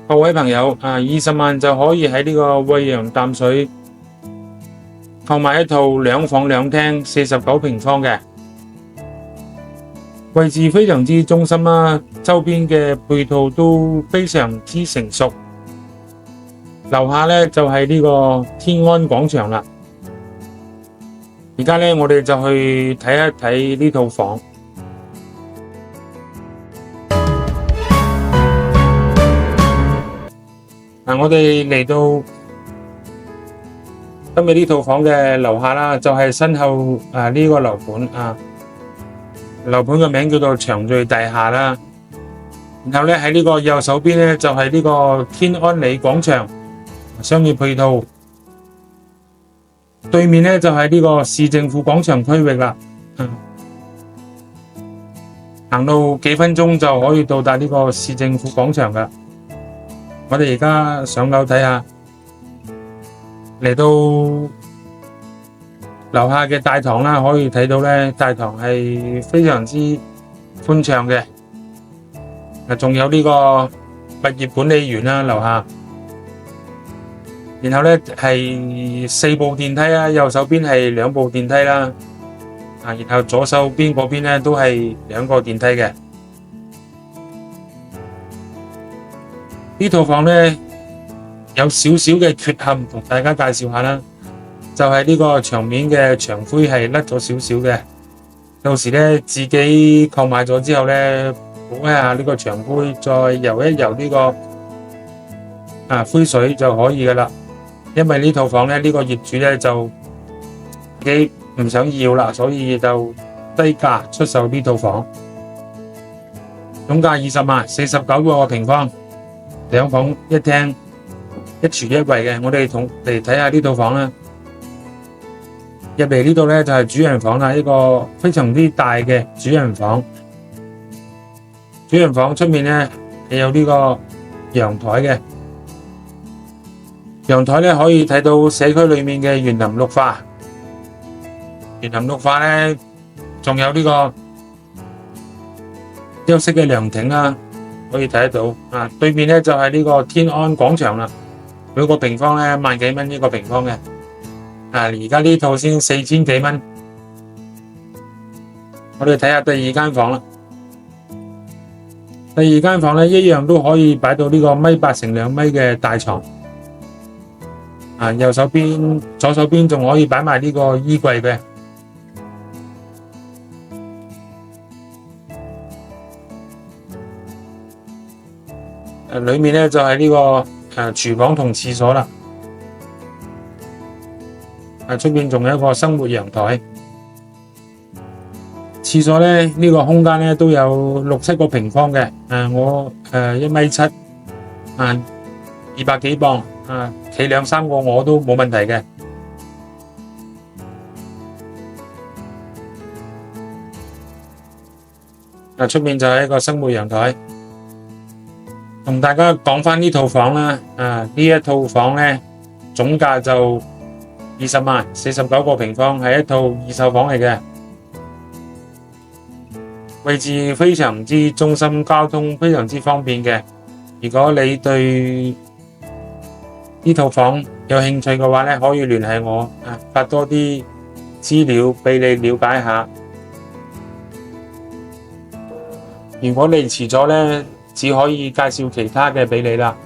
各位朋友20萬就可以喺呢個惠陽淡水購買一套2房2廳49平方嘅，位置非常之中心啦，周邊嘅配套都非常之成熟。樓下呢就係呢個天安廣場啦。而家呢，我哋就去睇一睇呢套房。我哋嚟到今日呢套房嘅樓下啦，就係身後呢個樓盤樓盤嘅名叫做長聚大廈啦。然後咧喺呢個右手邊咧就係呢個天安里廣場商業配套，對面咧就係呢個市政府廣場區域啦。行路幾分鐘就可以到達呢個市政府廣場噶。我哋而家上樓睇下，嚟到樓下嘅大堂啦，可以睇到咧，大堂係非常之寬敞嘅。仲有呢個物業管理員啦，樓下。然後咧係4部電梯啦，右手邊係2部電梯啦。然後左手邊嗰邊咧都係2個電梯嘅。呢套房咧有少少嘅缺陷，同大家介紹下啦。就係呢個牆面嘅牆灰係甩咗少少嘅，到時咧自己購買咗之後咧補一下呢個牆灰，再油一油呢個灰水就可以噶啦。因為呢套房咧呢個業主咧就自己唔想要啦，所以就低價出售呢套房，總價20萬，49個平方。2房1廳1廚1衛嘅，我哋嚟睇下呢套房啦。入嚟呢度咧就係主人房啦，一個非常之大嘅主人房。主人房出面咧係有呢個陽台嘅，陽台咧可以睇到社區裏面嘅園林綠化。園林綠化咧仲有呢個休息嘅涼亭啦。可以睇得到對面咧就係呢個天安廣場啦，每個平方咧萬幾蚊一個平方嘅，而家呢套先4000幾蚊。我哋睇下第二間房啦，第二間房咧一樣都可以擺到呢個1.8乘2米嘅大床，右手邊、左手邊仲可以擺埋呢個衣櫃嘅。裏面咧就係呢個廚房同廁所啦，出面仲有一個生活陽台。廁所咧呢個空間咧都有6-7個平方嘅，我1.7米，200幾磅，企2-3個我都冇問題嘅。出面就係一個生活陽台。同大家講返呢套房啦，呢一套房咧總價就20萬，49個平方，係一套二手房嚟嘅，位置非常之中心，交通非常之方便嘅。如果你對呢套房有興趣嘅話咧，可以聯繫我，發多啲資料俾你了解下。如果你遲咗咧，只可以介紹其他嘅俾你啦。